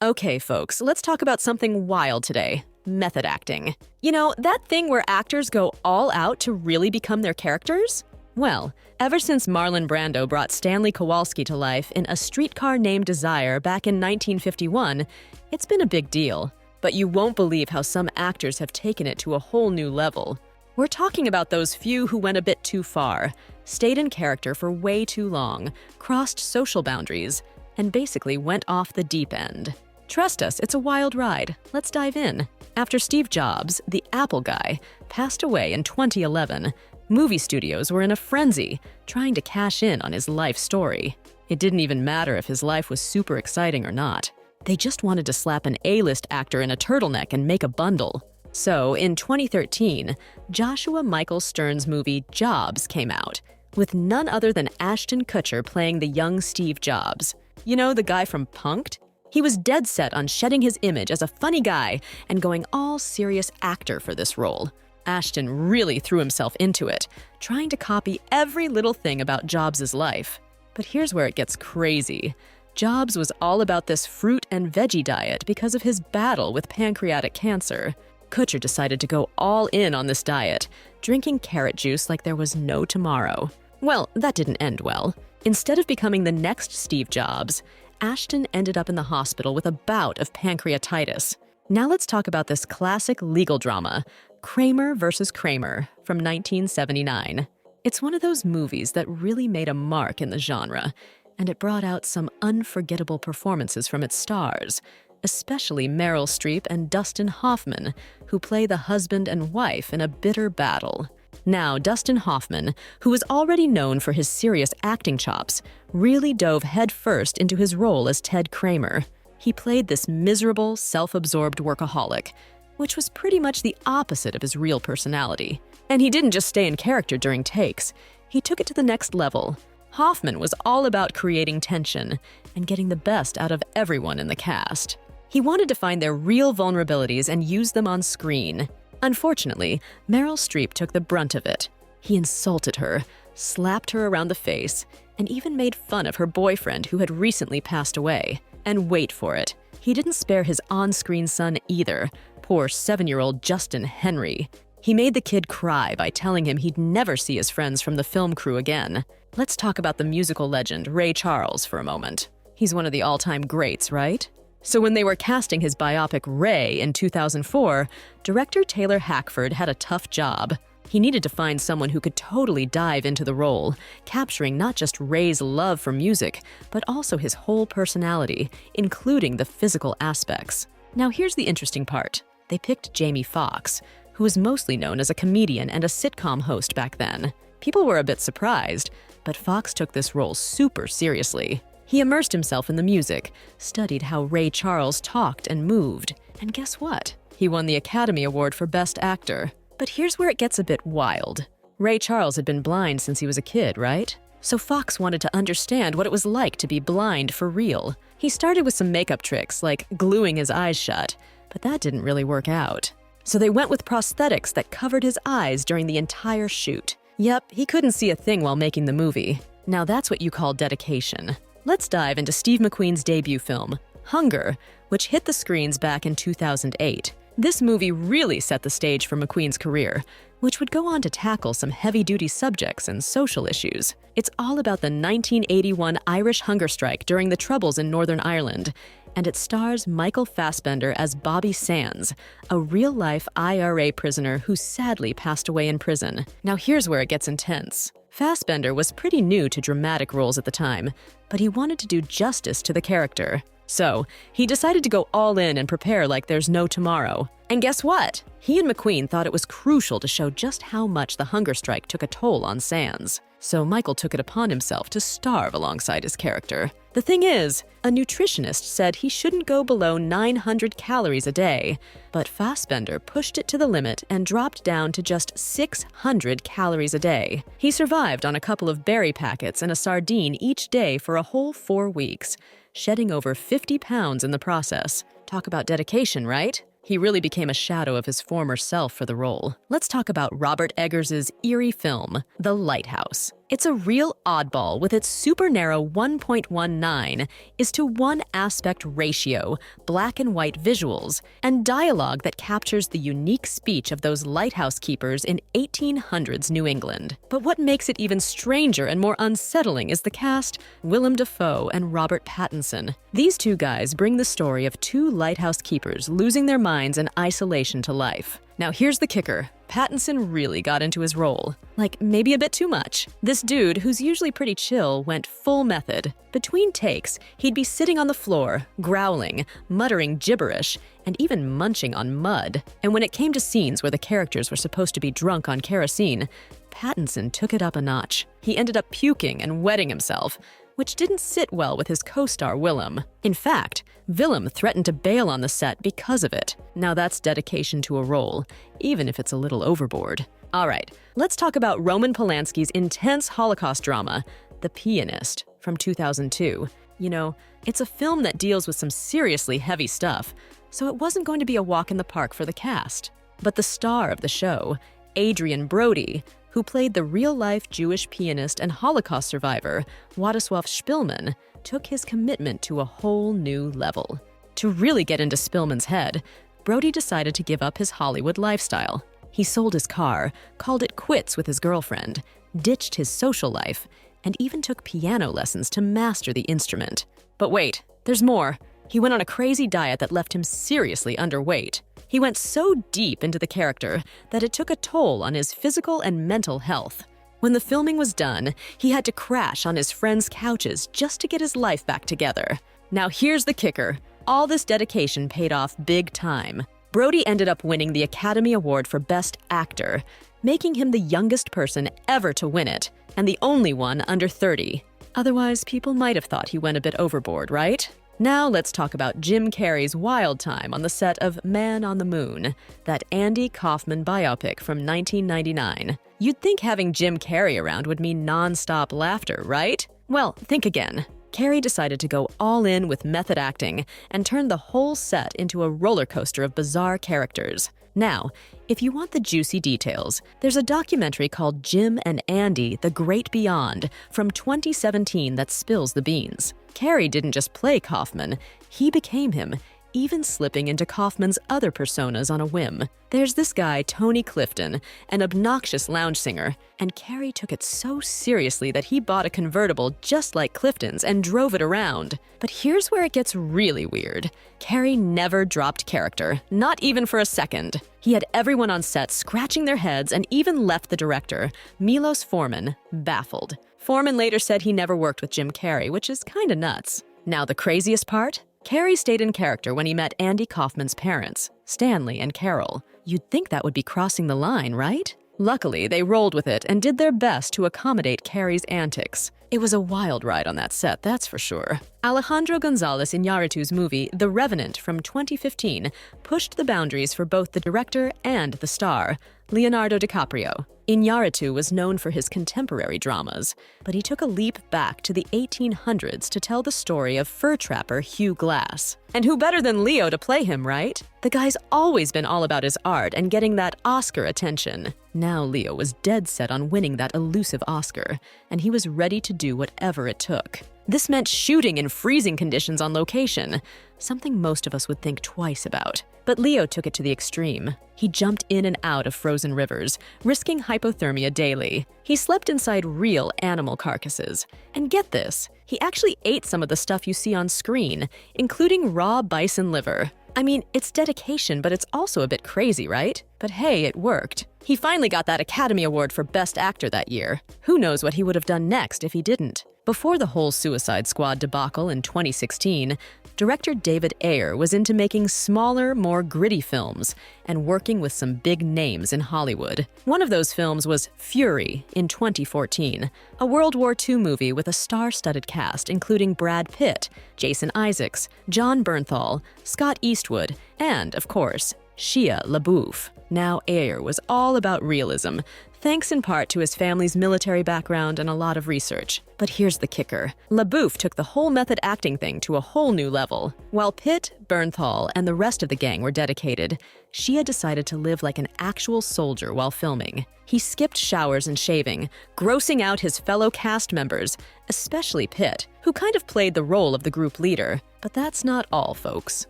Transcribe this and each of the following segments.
Okay, folks, let's talk about something wild today. Method acting. You know, that thing where actors go all out to really become their characters? Well, ever since Marlon Brando brought Stanley Kowalski to life in A Streetcar Named Desire back in 1951, it's been a big deal. But you won't believe how some actors have taken it to a whole new level. We're talking about those few who went a bit too far, stayed in character for way too long, crossed social boundaries, and basically went off the deep end. Trust us, it's a wild ride. Let's dive in. After Steve Jobs, the Apple guy, passed away in 2011, movie studios were in a frenzy, trying to cash in on his life story. It didn't even matter if his life was super exciting or not. They just wanted to slap an A-list actor in a turtleneck and make a bundle. So, in 2013, Joshua Michael Stern's movie Jobs came out, with none other than Ashton Kutcher playing the young Steve Jobs. You know, the guy from Punk'd? He was dead set on shedding his image as a funny guy and going all serious actor for this role. Ashton really threw himself into it, trying to copy every little thing about Jobs' life. But here's where it gets crazy. Jobs was all about this fruit and veggie diet because of his battle with pancreatic cancer. Kutcher decided to go all in on this diet, drinking carrot juice like there was no tomorrow. Well, that didn't end well. Instead of becoming the next Steve Jobs, Ashton ended up in the hospital with a bout of pancreatitis. Now let's talk about this classic legal drama, Kramer versus Kramer, from 1979. It's one of those movies that really made a mark in the genre, and it brought out some unforgettable performances from its stars, especially Meryl Streep and Dustin Hoffman, who play the husband and wife in a bitter battle. Now, Dustin Hoffman, who was already known for his serious acting chops, really dove headfirst into his role as Ted Kramer. He played this miserable, self-absorbed workaholic, which was pretty much the opposite of his real personality. And he didn't just stay in character during takes, he took it to the next level. Hoffman was all about creating tension and getting the best out of everyone in the cast. He wanted to find their real vulnerabilities and use them on screen. Unfortunately, Meryl Streep took the brunt of it. He insulted her, slapped her around the face, and even made fun of her boyfriend who had recently passed away. And wait for it, he didn't spare his on-screen son either, poor 7-year-old Justin Henry. He made the kid cry by telling him he'd never see his friends from the film crew again. Let's talk about the musical legend Ray Charles for a moment. He's one of the all-time greats, right? So when they were casting his biopic Ray in 2004, director Taylor Hackford had a tough job. He needed to find someone who could totally dive into the role, capturing not just Ray's love for music, but also his whole personality, including the physical aspects. Now here's the interesting part. They picked Jamie Foxx, who was mostly known as a comedian and a sitcom host back then. People were a bit surprised, but Foxx took this role super seriously. He immersed himself in the music, studied how Ray Charles talked and moved, and guess what? He won the Academy Award for Best Actor. But here's where it gets a bit wild. Ray Charles had been blind since he was a kid, right? So Foxx wanted to understand what it was like to be blind for real. He started with some makeup tricks, like gluing his eyes shut, but that didn't really work out. So they went with prosthetics that covered his eyes during the entire shoot. Yep, he couldn't see a thing while making the movie. Now that's what you call dedication. Let's dive into Steve McQueen's debut film, Hunger, which hit the screens back in 2008. This movie really set the stage for McQueen's career, which would go on to tackle some heavy-duty subjects and social issues. It's all about the 1981 Irish hunger strike during the Troubles in Northern Ireland, and it stars Michael Fassbender as Bobby Sands, a real-life IRA prisoner who sadly passed away in prison. Now here's where it gets intense. Fassbender was pretty new to dramatic roles at the time, but he wanted to do justice to the character. So, he decided to go all in and prepare like there's no tomorrow. And guess what? He and McQueen thought it was crucial to show just how much the hunger strike took a toll on Sands. So Michael took it upon himself to starve alongside his character. The thing is, a nutritionist said he shouldn't go below 900 calories a day, but Fassbender pushed it to the limit and dropped down to just 600 calories a day. He survived on a couple of berry packets and a sardine each day for a whole 4 weeks, shedding over 50 pounds in the process. Talk about dedication, right? He really became a shadow of his former self for the role. Let's talk about Robert Eggers' eerie film, The Lighthouse. It's a real oddball with its super narrow 1.19 is to 1 aspect ratio, black and white visuals, and dialogue that captures the unique speech of those lighthouse keepers in 1800s New England. But what makes it even stranger and more unsettling is the cast, Willem Dafoe and Robert Pattinson. These two guys bring the story of 2 lighthouse keepers losing their minds in isolation to life. Now here's the kicker. Pattinson really got into his role. Like, maybe a bit too much. This dude, who's usually pretty chill, went full method. Between takes, he'd be sitting on the floor, growling, muttering gibberish, and even munching on mud. And when it came to scenes where the characters were supposed to be drunk on kerosene, Pattinson took it up a notch. He ended up puking and wetting himself, which didn't sit well with his co-star Willem. In fact, Willem threatened to bail on the set because of it. Now that's dedication to a role, even if it's a little overboard. All right, let's talk about Roman Polanski's intense Holocaust drama, The Pianist, from 2002. You know, it's a film that deals with some seriously heavy stuff, so it wasn't going to be a walk in the park for the cast. But the star of the show, Adrien Brody, who played the real-life Jewish pianist and Holocaust survivor, Władysław Szpilman, took his commitment to a whole new level. To really get into Spillman's head, Brody decided to give up his Hollywood lifestyle. He sold his car, called it quits with his girlfriend, ditched his social life, and even took piano lessons to master the instrument. But wait, there's more. He went on a crazy diet that left him seriously underweight. He went so deep into the character that it took a toll on his physical and mental health. When the filming was done, he had to crash on his friends' couches just to get his life back together. Now here's the kicker. All this dedication paid off big time. Brody ended up winning the Academy Award for Best Actor, making him the youngest person ever to win it, and the only one under 30. Otherwise, people might have thought he went a bit overboard, right? Now let's talk about Jim Carrey's wild time on the set of Man on the Moon, that Andy Kaufman biopic from 1999. You'd think having Jim Carrey around would mean non-stop laughter, right? Well, think again. Carrey decided to go all in with method acting and turn the whole set into a roller coaster of bizarre characters. Now, if you want the juicy details, there's a documentary called Jim and Andy: The Great Beyond from 2017 that spills the beans. Carrey didn't just play Kaufman, he became him, even slipping into Kaufman's other personas on a whim. There's this guy, Tony Clifton, an obnoxious lounge singer, and Carrey took it so seriously that he bought a convertible just like Clifton's and drove it around. But here's where it gets really weird. Carrey never dropped character, not even for a second. He had everyone on set scratching their heads and even left the director, Milos Forman, baffled. Forman later said he never worked with Jim Carrey, which is kinda nuts. Now the craziest part? Carrey stayed in character when he met Andy Kaufman's parents, Stanley and Carol. You'd think that would be crossing the line, right? Luckily, they rolled with it and did their best to accommodate Carrey's antics. It was a wild ride on that set, that's for sure. Alejandro González Iñárritu's movie The Revenant from 2015 pushed the boundaries for both the director and the star, Leonardo DiCaprio. Iñárritu was known for his contemporary dramas, but he took a leap back to the 1800s to tell the story of fur trapper Hugh Glass. And who better than Leo to play him, right? The guy's always been all about his art and getting that Oscar attention. Now Leo was dead set on winning that elusive Oscar, and he was ready to do whatever it took. This meant shooting in freezing conditions on location, something most of us would think twice about. But Leo took it to the extreme. He jumped in and out of frozen rivers, risking hypothermia daily. He slept inside real animal carcasses. And get this, he actually ate some of the stuff you see on screen, including raw bison liver. I mean, it's dedication, but it's also a bit crazy, right? But hey, it worked. He finally got that Academy Award for Best Actor that year. Who knows what he would have done next if he didn't? Before the whole Suicide Squad debacle in 2016, director David Ayer was into making smaller, more gritty films and working with some big names in Hollywood. One of those films was Fury in 2014, a World War II movie with a star-studded cast including Brad Pitt, Jason Isaacs, John Bernthal, Scott Eastwood, and, of course, Shia LaBeouf. Now Ayer was all about realism, thanks in part to his family's military background and a lot of research. But here's the kicker. LaBouffe took the whole method acting thing to a whole new level. While Pitt, Bernthal, and the rest of the gang were dedicated, she had decided to live like an actual soldier while filming. He skipped showers and shaving, grossing out his fellow cast members, especially Pitt, who kind of played the role of the group leader. But that's not all, folks.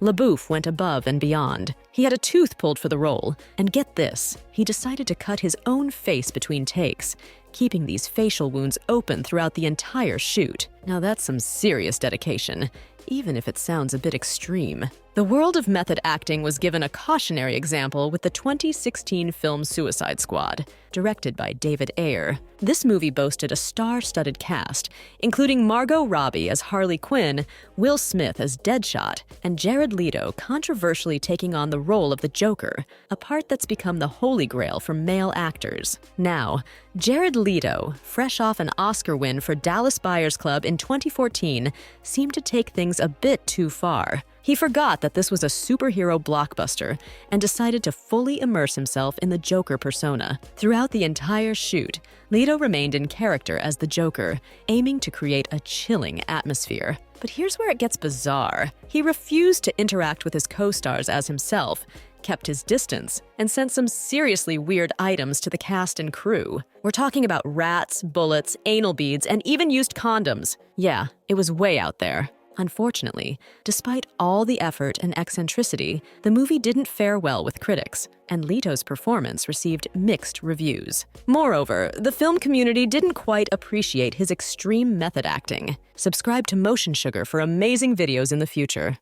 LaBouffe went above and beyond. He had a tooth pulled for the role, and get this, he decided to cut his own face between takes, keeping these facial wounds open throughout the entire shoot. Now that's some serious dedication, even if it sounds a bit extreme. The world of method acting was given a cautionary example with the 2016 film Suicide Squad, directed by David Ayer. This movie boasted a star-studded cast, including Margot Robbie as Harley Quinn, Will Smith as Deadshot, and Jared Leto controversially taking on the role of the Joker, a part that's become the holy grail for male actors. Now, Jared Leto, fresh off an Oscar win for Dallas Buyers Club in 2014, seemed to take things a bit too far. He forgot that this was a superhero blockbuster and decided to fully immerse himself in the Joker persona. Throughout the entire shoot, Leto remained in character as the Joker, aiming to create a chilling atmosphere. But here's where it gets bizarre. He refused to interact with his co-stars as himself, kept his distance, and sent some seriously weird items to the cast and crew. We're talking about rats, bullets, anal beads, and even used condoms. Yeah, it was way out there. Unfortunately, despite all the effort and eccentricity, the movie didn't fare well with critics, and Leto's performance received mixed reviews. Moreover, the film community didn't quite appreciate his extreme method acting. Subscribe to Motion Sugar for amazing videos in the future.